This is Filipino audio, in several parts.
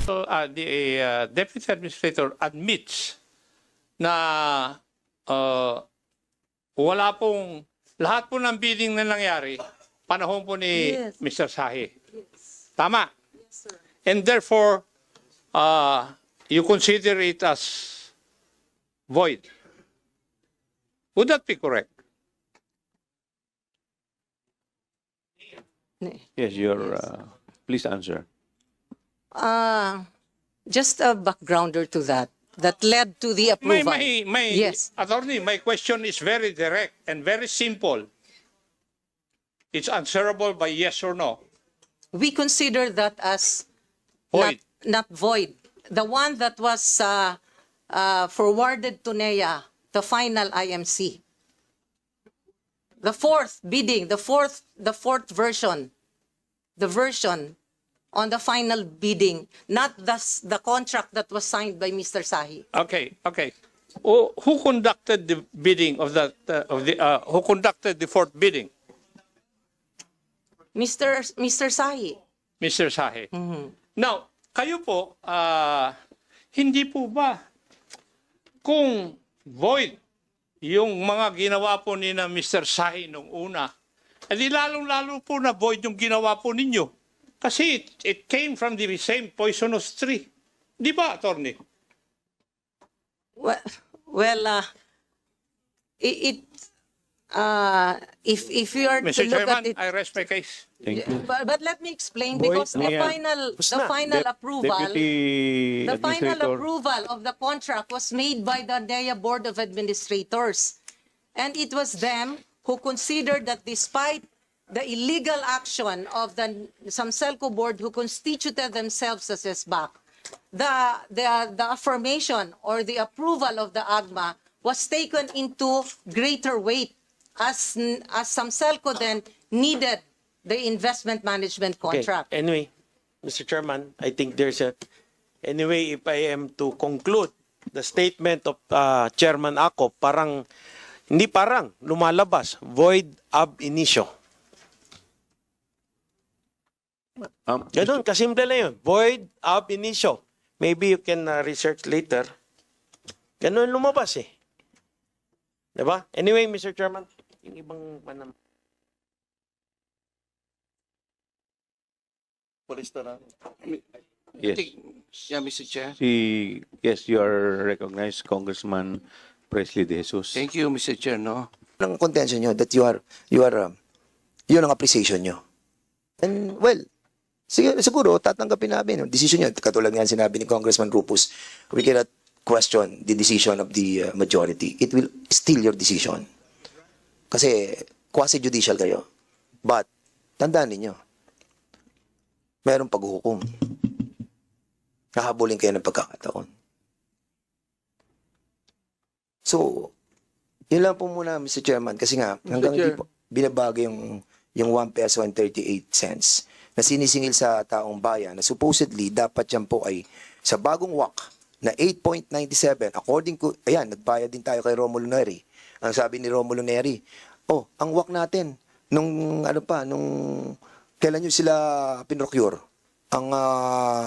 the Deputy Administrator admits na wala pong, lahat po ng bidding na nangyari, panahon po ni Mr. Sahi. Yes. Tama? Yes, sir. And therefore, you consider it as void. Would that be correct? Yes, please answer. Just a backgrounder to that led to the approval. Yes. Attorney, my question is very direct and very simple. It's answerable by yes or no. We consider that as Void. Not void. The one that was forwarded to NEA, the final IMC. The fourth bidding, the fourth version, the version on the final bidding, not the contract that was signed by Mr. Sahi. Okay. Who conducted the bidding of that? Who conducted the fourth bidding? Mr. Sahi. Mr. Sahi. Mm-hmm. Now, kayo po, hindi po ba kung void yung mga ginawa po ni na Mr. Sahi nung una, edi lalong-lalo po na void yung ginawa po ninyo. Kasi it came from the same poisonous tree. Di ba, Attorney? Well, if you are Mr. to look Chairman, at it, I rest my case. Thank you. but let me explain, Boy, because the final approval, Deputy the final Administrator. approval of the contract was made by the NEA Board of Administrators, and it was them who considered that despite the illegal action of the Samselco board, who constituted themselves as SBAC, the affirmation or the approval of the AGMA was taken into greater weight, as Samselco then needed the investment management contract. Okay. Anyway, Mr. Chairman, I think there's a... Anyway, if I am to conclude the statement of Chairman Ako, hindi parang, lumalabas, void ab initio. Ganun, kasimple lang yun. Void ab initio. Maybe you can research later. Ganun lumabas eh. Diba? Anyway, Mr. Chairman, yung ibang panam. Yes. Yeah, Mr. Chair. Yes, you are recognized, Congressman Presley De Jesus. Thank you, Mr. Chair, no? Ang contention nyo that you are yun ang appreciation nyo. And well, siguro tatanggapin namin yung decision nyo. Katulad nga sinabi ni Congressman Rupus, we cannot question the decision of the majority. It will still your decision. Kasi quasi-judicial kayo. But, tandaan ninyo, mayroong paghuhukom. Hahabulin kayo ng pagkakataon. So, yun lang po muna, Mr. Chairman, kasi nga, hanggang hindi po binabago yung 1 peso and 38 cents na sinisingil sa taong bayan, na supposedly, dapat yan po ay sa bagong WAC na 8.97, according to, ayan, nagbayad din tayo kay Romulo Neri. Ang sabi ni Romulo Neri, ang WAC natin, nung kailan nyo sila pinrocure?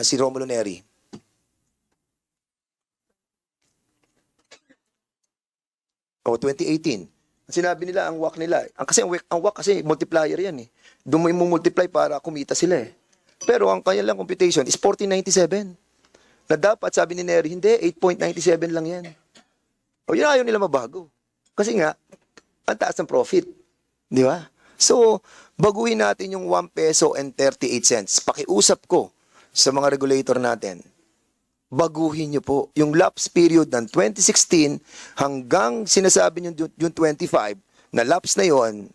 Si Romulo Neri. O, 2018. Sinabi nila, ang WAC nila, ang WAC kasi multiplier yan eh. Doon mo multiply para kumita sila eh. Pero ang kanilang computation is 1497. Na dapat, sabi ni Neri, hindi, 8.97 lang yan. O, yun ayaw nila mabago. Kasi nga, ang taas ng profit. Di ba? So, baguhin natin yung 1 peso and 38 cents. Pakiusap ko sa mga regulator natin, baguhin nyo po yung lapse period ng 2016 hanggang sinasabi nyo yung 25 na lapse na yon,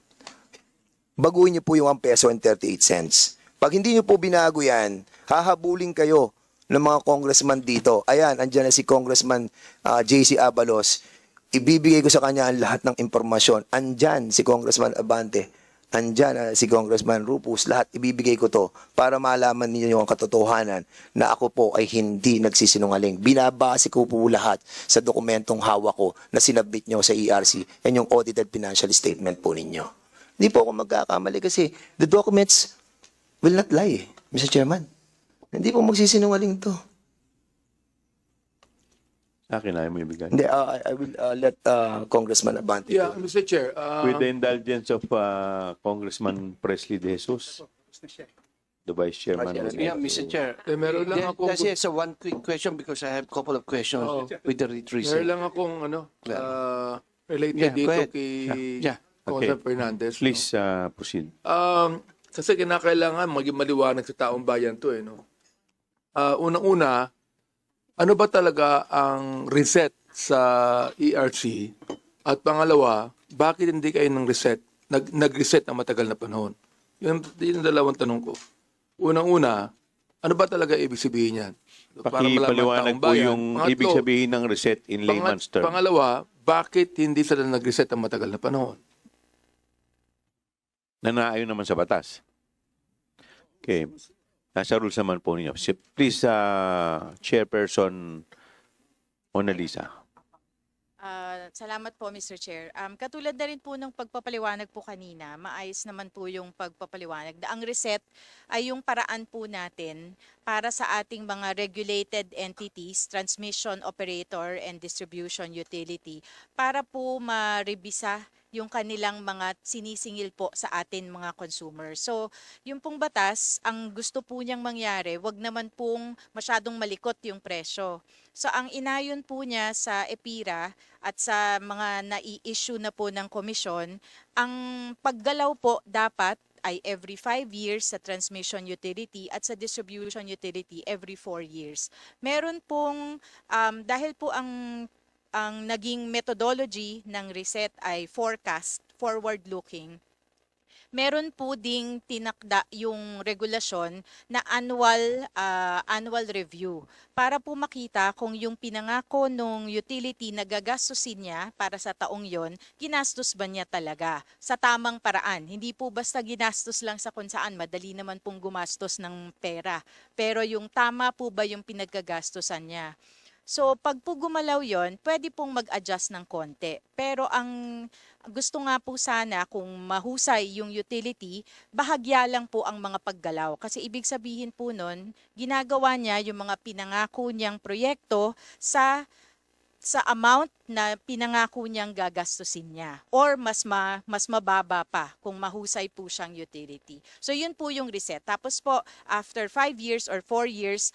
baguhin nyo po yung 1 peso and 38 cents. Pag hindi nyo po binago yan, hahabulin kayo ng mga congressman dito. Ayan, andyan na si Congressman JC Abalos. Ibibigay ko sa kanya ang lahat ng impormasyon. Andyan si Congressman Abante. Andyan si Congressman Rupus. Lahat ibibigay ko to para malaman niyo yung katotohanan na ako po ay hindi nagsisinungaling. Binabase ko po lahat sa dokumentong hawak ko na sinabit nyo sa ERC. Yan yung audited financial statement po ninyo. Hindi po ako magkakamali kasi the documents will not lie, Mr. Chairman. Hindi po magsisinungaling to. Akin na mo ibigay. Hindi, I will let Congressman Abante. Yeah, Mr. Chair. With the indulgence of Congressman Presley De Jesus, the Vice Chairman. Yeah, Mr. Chair. meron lang akong That's just a one quick question because I have a couple of questions with the meron reason. lang akong related Yeah, go dito ahead. kay Yeah. Okay. Congressman Fernandez. no? Please proceed. Kasi kinakailangan maging maliwanag sa taong bayan to eh, no? Unang-una, ano ba talaga ang reset sa ERC? At pangalawa, bakit hindi kayo nag-reset na matagal na panahon? Yun ang dalawang tanong ko. Unang-una, ano ba talaga ibig sabihin yan? Pakipaliwanag po yung ibig sabihin ng reset in layman's term. Pangalawa, bakit hindi sila nag-reset ang matagal na panahon? Na naayon naman sa batas. Okay. Nasa rules naman po ninyo. Please, Chairperson Mona Lisa. Salamat po, Mr. Chair. Katulad na rin po ng pagpapaliwanag po kanina, maayos naman po yung pagpapaliwanag. Ang reset ay yung paraan po natin para sa ating mga regulated entities, transmission operator and distribution utility, para po marebisa yung kanilang mga sinisingil po sa atin mga consumers. So, yung pong batas, ang gusto po niyang mangyari, wag naman pong masyadong malikot yung presyo. So, ang inayon po niya sa EPIRA at sa mga nai-issue na po ng komisyon, ang paggalaw po dapat ay every 5 years sa transmission utility at sa distribution utility every 4 years. Meron pong, dahil po ang naging methodology ng reset ay forecast, forward-looking, meron po ding tinakda yung regulasyon na annual review para po makita kung yung pinangako nung utility na gagastusin niya para sa taong yon, ginastos ba niya talaga sa tamang paraan. Hindi po basta ginastos lang sa kung saan, madali naman pong gumastos ng pera. Pero yung tama po ba yung pinagkagastosan niya. So, pag po gumalaw yon, pwede pong mag-adjust ng konti. Pero ang gusto nga po sana kung mahusay yung utility, bahagya lang po ang mga paggalaw. Kasi ibig sabihin po nun, ginagawa niya yung mga pinangako niyang proyekto sa amount na pinangako niyang gagastusin niya. Or mas mababa pa kung mahusay po siyang utility. So, yun po yung reset. Tapos po, after 5 years or 4 years,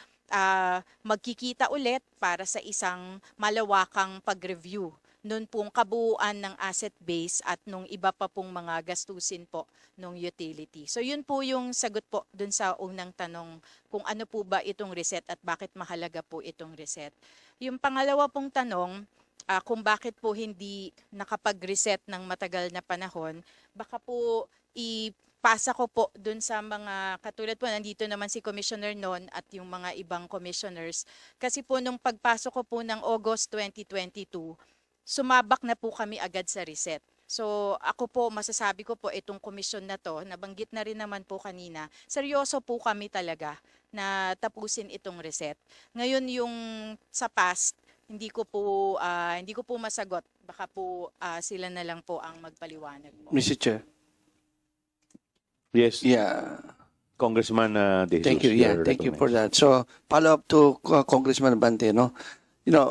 magkikita ulit para sa isang malawakang pag-review nun pong kabuuan ng asset base at nung iba pa pong mga gastusin po nung utility. So yun po yung sagot po dun sa unang tanong kung ano po ba itong reset at bakit mahalaga po itong reset. Yung pangalawa pong tanong, kung bakit po hindi nakapag-reset ng matagal na panahon, baka po pasa ko po dun sa mga, katulad po, nandito naman si Commissioner Non at yung mga ibang commissioners. Kasi po nung pagpasok ko po ng August 2022, sumabak na po kami agad sa reset. So ako po, masasabi ko po itong komisyon na to, nabanggit na rin naman po kanina, seryoso po kami talaga na tapusin itong reset. Ngayon yung sa past, hindi ko po masagot. Baka po sila na lang po ang magpaliwanag po. Mr. Chair. Yes, Yeah. Congressman De Jesus. Thank you. Yeah, you're thank you for recognized. that. So, follow up to Congressman Bante, no? You know,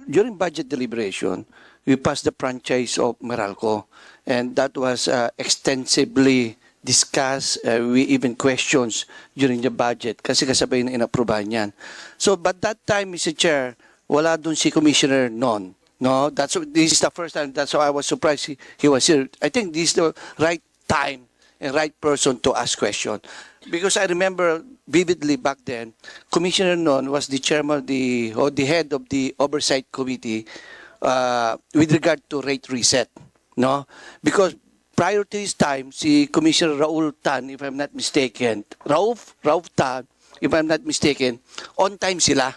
during budget deliberation, we passed the franchise of Meralco, and that was extensively discussed. We even questions during the budget kasi kasabay na inaprubahan yan. So, but that time, Mr. Chair, wala dun si Commissioner Non. No, this is the first time. That's why I was surprised he was here. I think this is the right time and right person to ask question. Because I remember vividly back then, Commissioner Non was the chairman or the head of the oversight committee with regard to rate reset. No? Because prior to his time, si Commissioner Raul Tan, if I'm not mistaken, Rauf Tan, if I'm not mistaken, on time sila.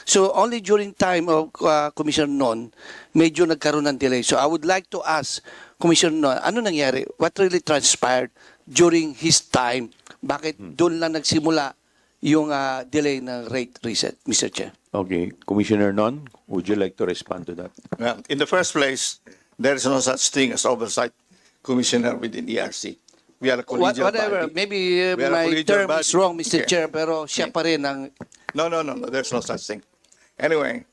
So only during time of Commissioner Non, medyo nagkaroon ng delay. So I would like to ask Commissioner Non, ano nangyari? What really transpired during his time? Bakit doon lang nagsimula yung delay ng rate reset, Mr. Chair? Okay, Commissioner Non, would you like to respond to that? Well, in the first place, there is no such thing as oversight commissioner within ERC. We are a collegial Whatever, body. maybe We are a my collegial term body. is wrong, Mr. Okay. Chair, pero siya pa rin ang... No, there's no such thing. Anyway,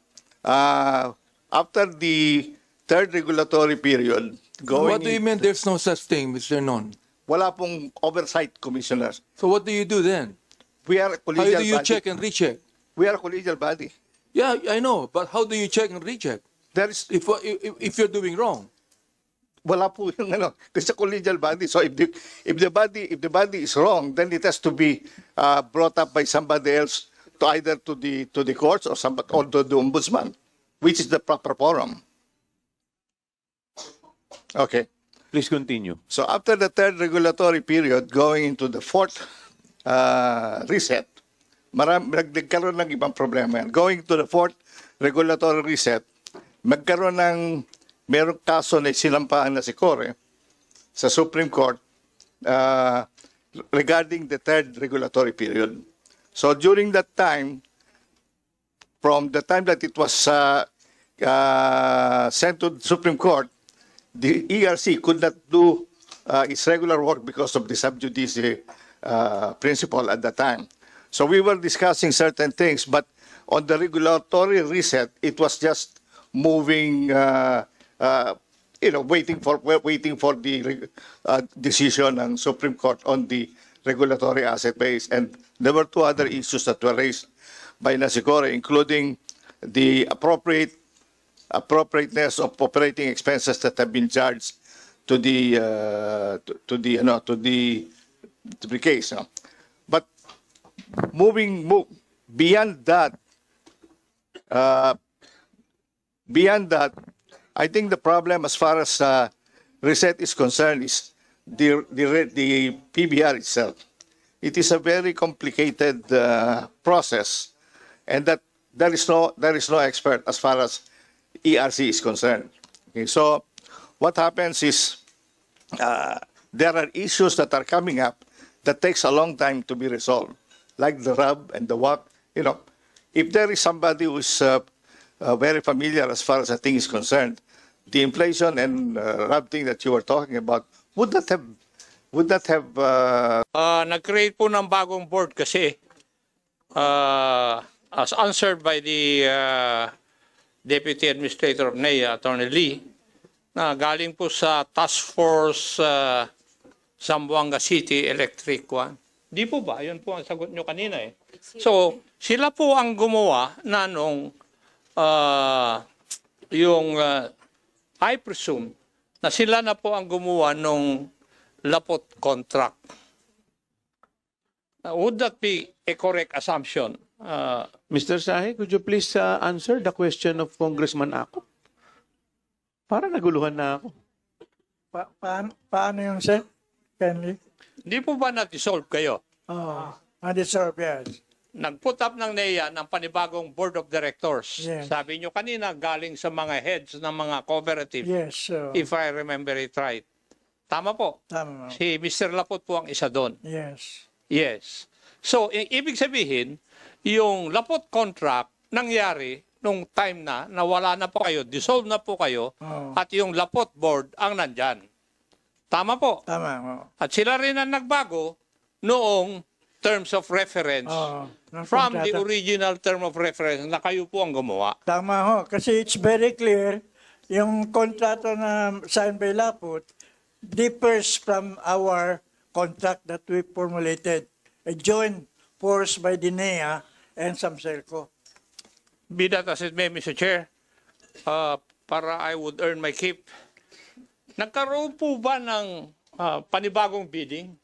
after the third regulatory period, going What do you mean there's no such thing, Mr. Non? wala pong oversight, commissioners. So what do you do then? We are a How collegial do you body. check and recheck? We are a collegial body. Yeah, I know, but how do you check and recheck There is if you're doing wrong? wala po yung ano, it's a collegial body. So if the body is wrong, then it has to be brought up by somebody else to either to the courts or to the ombudsman, which is the proper forum. Okay. Please continue. So after the third regulatory period, going into the fourth reset, nagkaroon ng ibang problema yan. Going to the fourth regulatory reset, merong kaso na sinampahan na si Core sa Supreme Court regarding the third regulatory period. So during that time, from the time that it was sent to the Supreme Court, the ERC could not do its regular work because of the sub judice principle at that time. So we were discussing certain things, but on the regulatory reset, it was just moving, waiting for the decision ng Supreme Court on the regulatory asset base. And there were two other issues that were raised by Nasicore, including the appropriateness of operating expenses that have been charged to the case. No? But beyond that, I think the problem as far as reset is concerned is the PBR itself. It is a very complicated process, and that there is no expert as far as ERC is concerned. Okay, so what happens is there are issues that are coming up that takes a long time to be resolved, like the RAB and the WAC. If there is somebody who is very familiar as far as the thing is concerned, the inflation and RAB thing that you were talking about would not have Nag-create po ng bagong board kasi as answered by the Deputy Administrator of NEA, Attorney Lee, na galing po sa Task Force Zamboanga City Electric One. Di po ba? Yun po ang sagot nyo kanina eh. So, sila po ang gumawa na nung I presume na sila na po ang gumawa nung lapot contract. Would that be a correct assumption? Mr. Sahi, could you please answer the question of Congressman Ako? Para naguluhan na ako. Paano yung sir? Kindly? Di po ba na-dissolve kayo? Oh, undeserved, yes. Nag-put up ng NEA ng panibagong Board of Directors. Yes. Sabi nyo kanina, galing sa mga heads ng mga cooperative, Yes, if I remember it right. Tama po. tama. Si Mr. Lapot po ang isa doon. Yes. Yes. So, ibig sabihin, yung Lapot contract nangyari nung time na wala na po kayo, dissolve na po kayo, Oh. at yung Lapot board ang nandyan. Tama po. Tama. Oh. At sila rin ang nagbago noong terms of reference Oh, ng from the kontrata. original term of reference na kayo po ang gumawa. Tama ho. Kasi it's very clear, yung kontrato na signed by Laput differs from our contract that we formulated. A joint force by the NEA and Samselco. Be that as it may, Mr. Chair, para I would earn my keep, nagkaroon po ba ng panibagong bidding?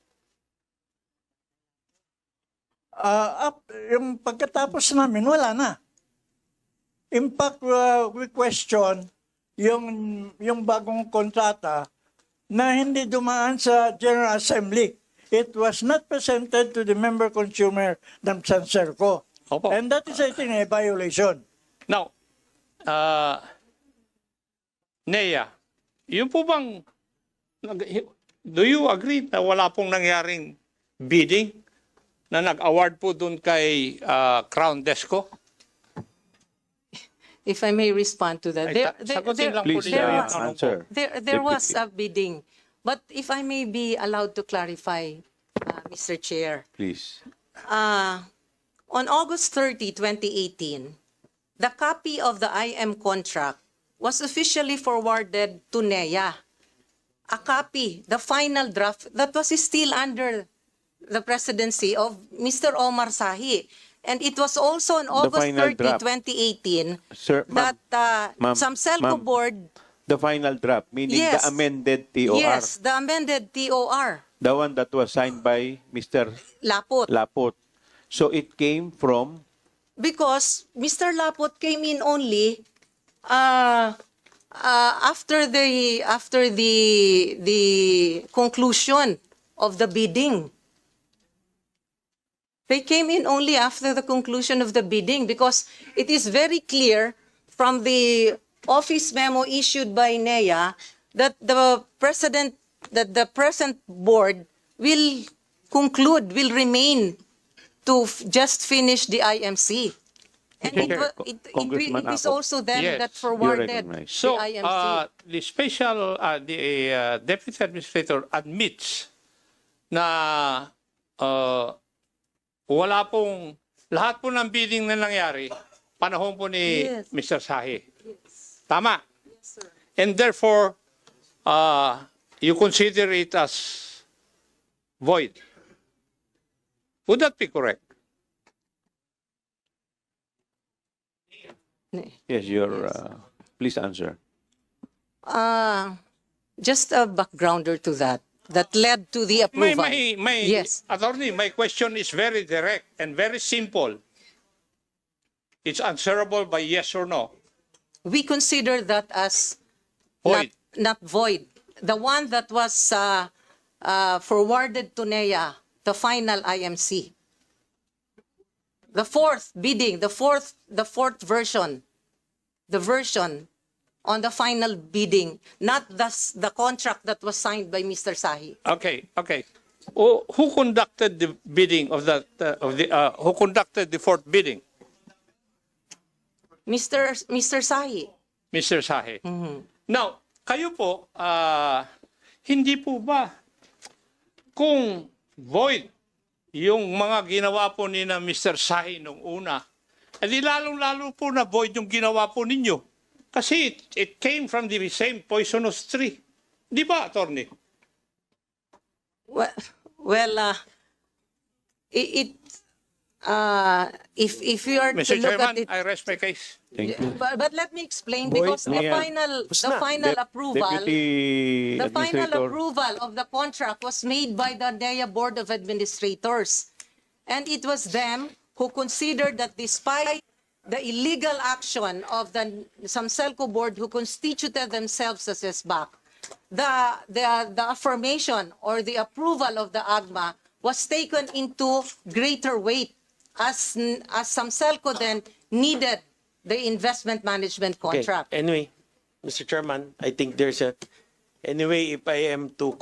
Yung pagkatapos namin, wala na. In fact, we question yung bagong kontrata na hindi dumaan sa General Assembly. It was not presented to the member consumer ng Samselco. Opo. And that is, I think, a violation. Now, NEA, yun po bang, do you agree na wala pong nangyaring bidding na nag-award po dun kay Crown Desco? If I may respond to that. Sagutin lang po Please ninyo yung tanong ko. answer. There was a bidding. But if I may be allowed to clarify, Mr. Chair. Please. On August 30, 2018, the copy of the IM contract was officially forwarded to NEA. A copy, the final draft, that was still under the presidency of Mr. Omar Sahi. And it was also on August final 30, draft. 2018, Sir, that ma'am, some Selco ma'am. board, The final draft, meaning Yes. the amended TOR. yes, the amended TOR, The one that was signed by Mr. Lapot. Lapot. So it came from Because Mr. Lapot came in only after the conclusion of the bidding. They came in only after the conclusion of the bidding because it is very clear from the office memo issued by NEA that the present board will remain to just finish the IMC. And Congressman it is Ako. also them Yes. that You forwarded recognize. So, the IMC. the special, deputy administrator admits na wala pong, lahat po ng bidding na nangyari, panahon po ni Yes. Mr. Sahi. Tama? And therefore, you consider it as void. Would that be correct? yes, your please answer. Just a backgrounder to that led to the approval. Yes. Attorney, my question is very direct and very simple. It's answerable by yes or no. We consider that as Void. not void. The one that was forwarded to NEA, the final IMC. The fourth bidding, the fourth version, the version on the final bidding, not the contract that was signed by Mr. Sahi. Okay. Who conducted the bidding of that? Who conducted the fourth bidding? Mr. Sahi. Mr. Sahi. Now, kayo po, hindi po ba kung void yung mga ginawa po ni na Mr. Sahi nung una, edi lalong-lalo po na void yung ginawa po ninyo. Kasi it came from the same poisonous tree. Di ba, attorney? If you are to Mr. look Chairman, at it, I rest my case. Thank you. but let me explain because the final approval. Deputy The final Administrator. approval of the contract was made by the NEA Board of Administrators. And it was them who considered that despite the illegal action of the Samselco Board who constituted themselves as SBAC, the affirmation or the approval of the AGMA was taken into greater weight as Samselco then needed the investment management contract. Okay. Anyway, Mr. Chairman, I think there's a... Anyway, if I am to